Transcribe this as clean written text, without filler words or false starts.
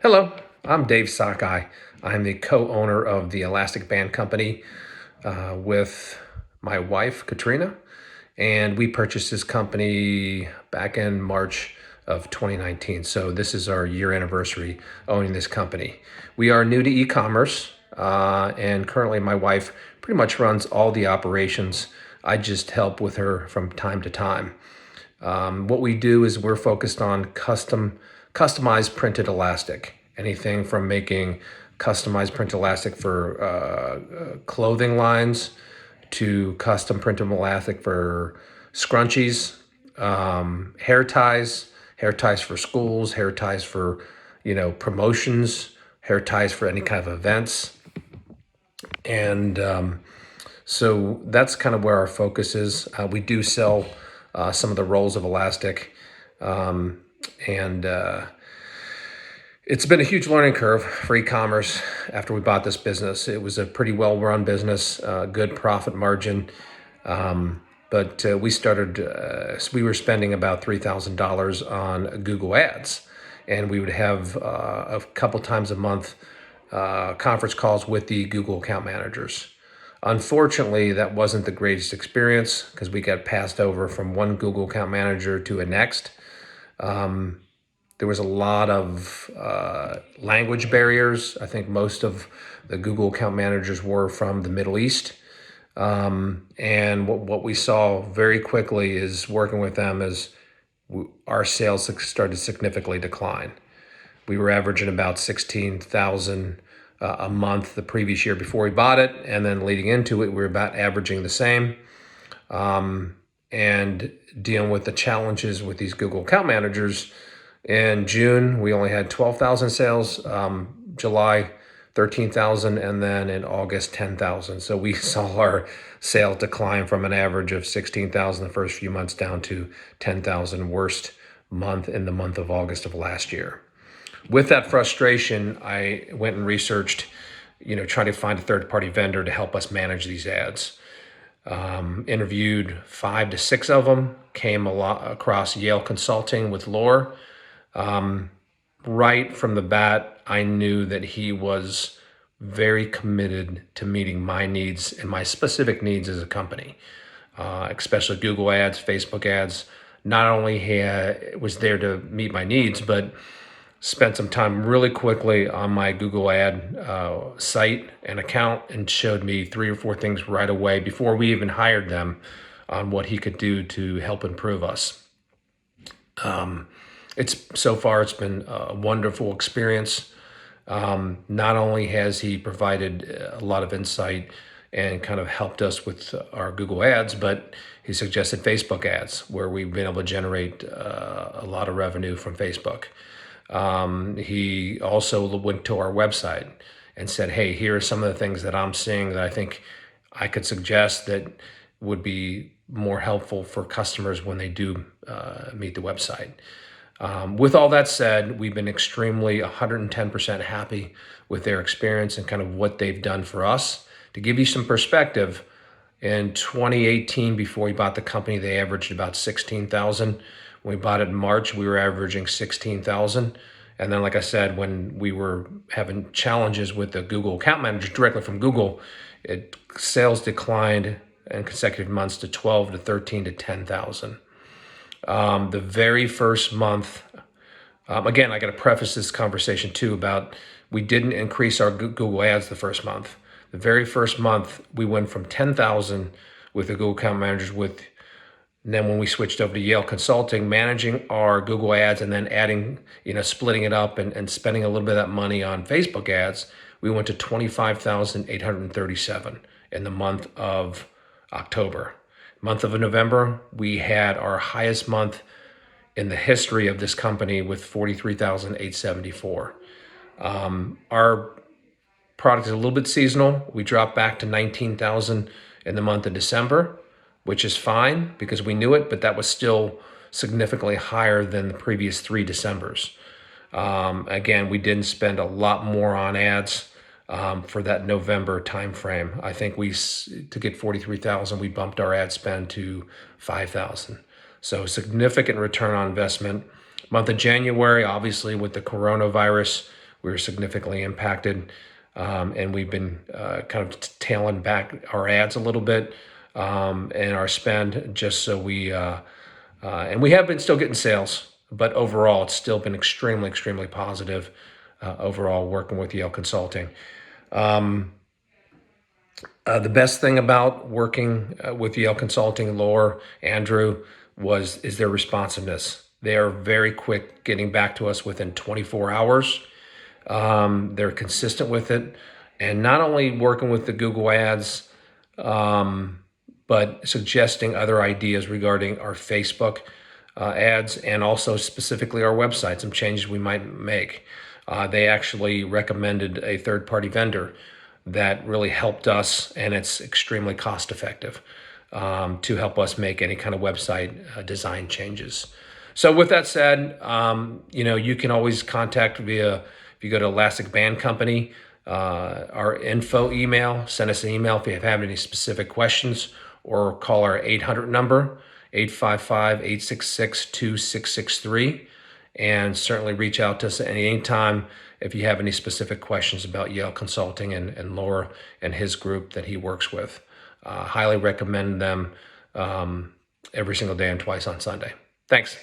Hello, I'm Dave Sacay. I'm the co-owner of the Elastic Band Company with my wife, Katrina, and we purchased this company back in March of 2019. So this is our year anniversary owning this company. We are new to e-commerce, and currently my wife pretty much runs all the operations. I just help with her from time to time. What we do is we're focused on customized printed elastic. Anything from making customized printed elastic for clothing lines to custom printed elastic for scrunchies, hair ties for schools, hair ties for promotions, hair ties for any kind of events, and so that's kind of where our focus is. We do sell some of the rolls of elastic, and it's been a huge learning curve for e-commerce after we bought this business. It was a pretty well-run business, good profit margin, but we were spending about $3,000 on Google Ads, and we would have a couple times a month conference calls with the Google account managers. Unfortunately, that wasn't the greatest experience because we got passed over from one Google account manager to a next. There was a lot of language barriers. I think most of the Google account managers were from the Middle East. And what we saw very quickly is working with them is our sales started to significantly decline. We were averaging about 16,000 a month the previous year before we bought it, and then leading into it, we were about averaging the same. And dealing with the challenges with these Google account managers, in June we only had 12,000 sales, July 13,000, and then in August 10,000. So we saw our sales decline from an average of 16,000 the first few months down to 10,000, worst month in the month of August of last year. With that frustration, I went and researched, trying to find a third-party vendor to help us manage these ads. Interviewed 5 to 6 of them, came across Yael Consulting with Lore. Right from the bat, I knew that he was very committed to meeting my needs and my specific needs as a company, especially Google ads, Facebook ads. Not only was there to meet my needs, but spent some time really quickly on my Google ad site and account and showed me 3 or 4 things right away before we even hired them on what he could do to help improve us. So far it's been a wonderful experience. Not only has he provided a lot of insight and kind of helped us with our Google ads, but he suggested Facebook ads where we've been able to generate a lot of revenue from Facebook. He also went to our website and said, hey, here are some of the things that I'm seeing that I think I could suggest that would be more helpful for customers when they do meet the website. With all that said, we've been extremely 110% happy with their experience and kind of what they've done for us. To give you some perspective, in 2018, before we bought the company, they averaged about 16,000. When we bought it in March, we were averaging 16,000. And then, like I said, when we were having challenges with the Google account manager directly from Google, sales declined in consecutive months to 12 to 13 to 10,000. The very first month, again, I got to preface this conversation too about we didn't increase our Google ads the first month. The very first month, we went from 10,000 with the Google account managers and then when we switched over to Yael Consulting, managing our Google ads and then adding, splitting it up and spending a little bit of that money on Facebook ads, we went to 25,837 in the month of October. Month of November, we had our highest month in the history of this company with 43,874. Our product is a little bit seasonal. We dropped back to 19,000 in the month of December, which is fine because we knew it, but that was still significantly higher than the previous 3 Decembers. Again, we didn't spend a lot more on ads for that November timeframe. I think to get 43,000, we bumped our ad spend to 5,000. So significant return on investment. Month of January, obviously with the coronavirus, we were significantly impacted. And we've been kind of tailing back our ads a little bit and our spend just so and we have been still getting sales, but overall it's still been extremely positive overall working with Yael Consulting. The best thing about working with Yael Consulting, Laura, Andrew, is their responsiveness. They are very quick getting back to us within 24 hours. They're consistent with it. And not only working with the Google ads, but suggesting other ideas regarding our Facebook ads and also specifically our website, some changes we might make. They actually recommended a third-party vendor that really helped us, and it's extremely cost effective to help us make any kind of website design changes. So with that said, you can always contact if you go to Elastic Band Company, our info email, send us an email if you have any specific questions, or call our 800 number, 855-866-2663. And certainly reach out to us at any time if you have any specific questions about Yael Consulting and Laura and his group that he works with. Highly recommend them every single day and twice on Sunday. Thanks.